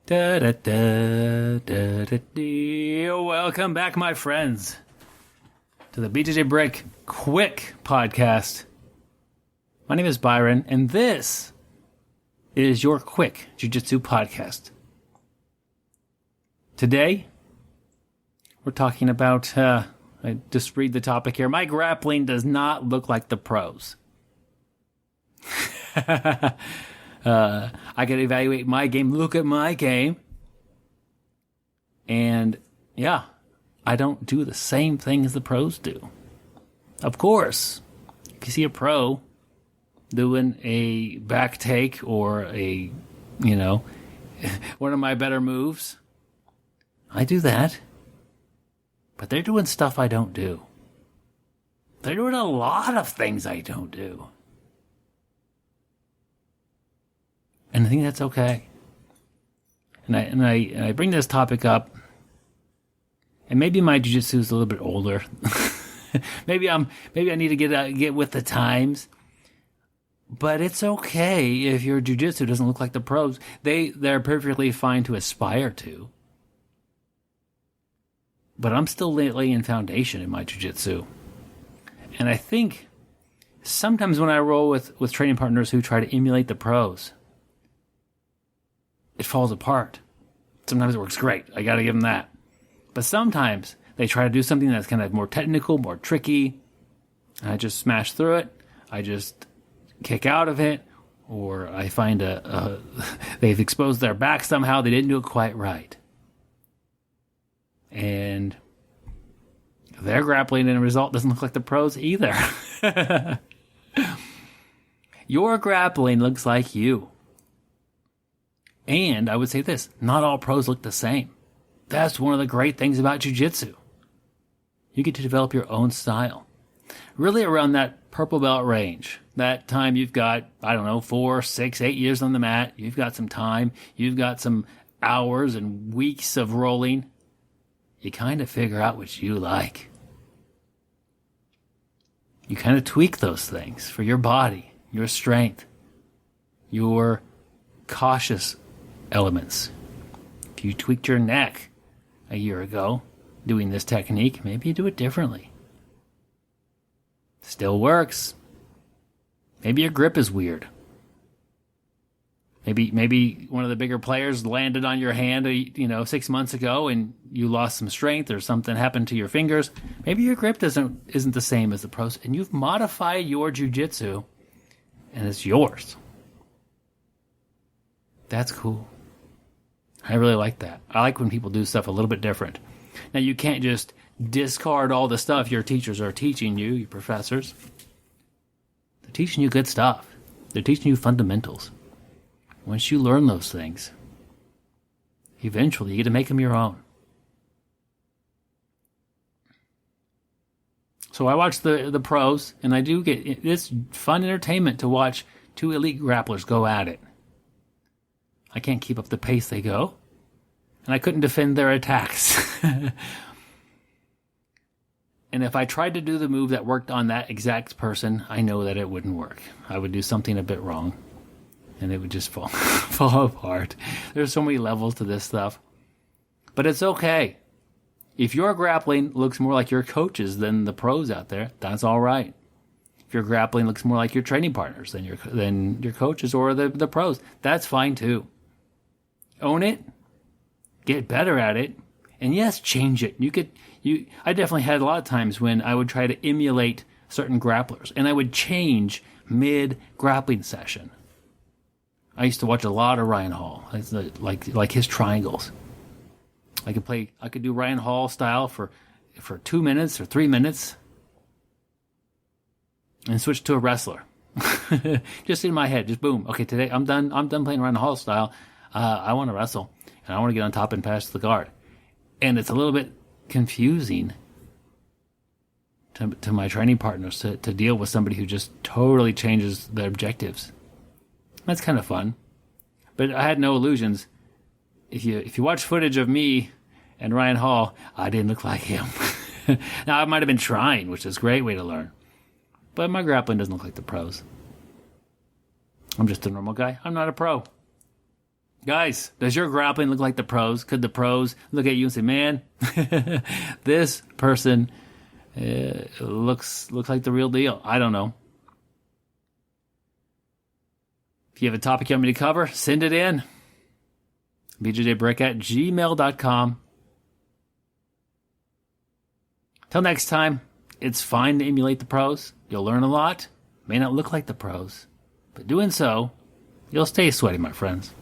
Da, da, da, da, da, da. Welcome back, my friends, to the BjjBrick Quick Podcast. My name is Byron, and this is your quick jiu-jitsu podcast. Today, we're talking about, I just read the topic here. My grappling does not look like the pros. I could evaluate my game, look at my game, and yeah, I don't do the same thing as the pros do. Of course, if you see a pro doing a back take or a, one of my better moves, I do that. But they're doing stuff I don't do. They're doing a lot of things I don't do. And I think that's okay. And I bring this topic up, and maybe my jiu-jitsu is a little bit older. maybe I need to get with the times. But it's okay if your jiu-jitsu doesn't look like the pros. They're perfectly fine to aspire to. But I'm still laying foundation in my jiu-jitsu. And I think sometimes when I roll with training partners who try to emulate the pros, it falls apart. Sometimes it works great. I gotta give them that. But sometimes they try to do something that's kind of more technical, more tricky. And I just smash through it. I just kick out of it. Or I find they've exposed their back somehow. They didn't do it quite right. And their grappling end result doesn't look like the pros either. Your grappling looks like you. And I would say this, not all pros look the same. That's one of the great things about jiu-jitsu. You get to develop your own style. Really around that purple belt range. That time you've got, 4, 6, 8 years on the mat. You've got some time. You've got some hours and weeks of rolling. You kind of figure out what you like. You kind of tweak those things for your body, your strength, your cautious elements. If you tweaked your neck a year ago doing this technique, maybe you do it differently. Still works. Maybe your grip is weird. Maybe one of the bigger players landed on your hand, 6 months ago, and you lost some strength, or something happened to your fingers. Maybe your grip isn't the same as the pros, and you've modified your jiu-jitsu, and it's yours. That's cool. I really like that. I like when people do stuff a little bit different. Now, you can't just discard all the stuff your teachers are teaching you, your professors. They're teaching you good stuff. They're teaching you fundamentals. Once you learn those things, eventually you get to make them your own. So I watch the pros, and I do get it's fun entertainment to watch two elite grapplers go at it. I can't keep up the pace they go, and I couldn't defend their attacks. And if I tried to do the move that worked on that exact person, I know that it wouldn't work. I would do something a bit wrong, and it would just fall apart. There's so many levels to this stuff. But it's okay. If your grappling looks more like your coaches than the pros out there, that's all right. If your grappling looks more like your training partners than your coaches or the pros, that's fine too. Own it. Get better at it. And yes, change it. I definitely had a lot of times when I would try to emulate certain grapplers, and I would change mid-grappling session. I used to watch a lot of Ryan Hall, like his triangles. I could do Ryan Hall style for 2 minutes or 3 minutes, and switch to a wrestler. Just in my head, just boom. Okay, today I'm done playing Ryan Hall style. I want to wrestle, and I want to get on top and pass the guard. And it's a little bit confusing to my training partners to deal with somebody who just totally changes their objectives. That's kind of fun. But I had no illusions. If you watch footage of me and Ryan Hall, I didn't look like him. Now, I might have been trying, which is a great way to learn. But my grappling doesn't look like the pros. I'm just a normal guy. I'm not a pro. Guys, does your grappling look like the pros? Could the pros look at you and say, man, this person looks like the real deal? I don't know. If you have a topic you want me to cover, send it in. BjjBrick@gmail.com. Till next time, it's fine to emulate the pros. You'll learn a lot. May not look like the pros. But doing so, you'll stay sweaty, my friends.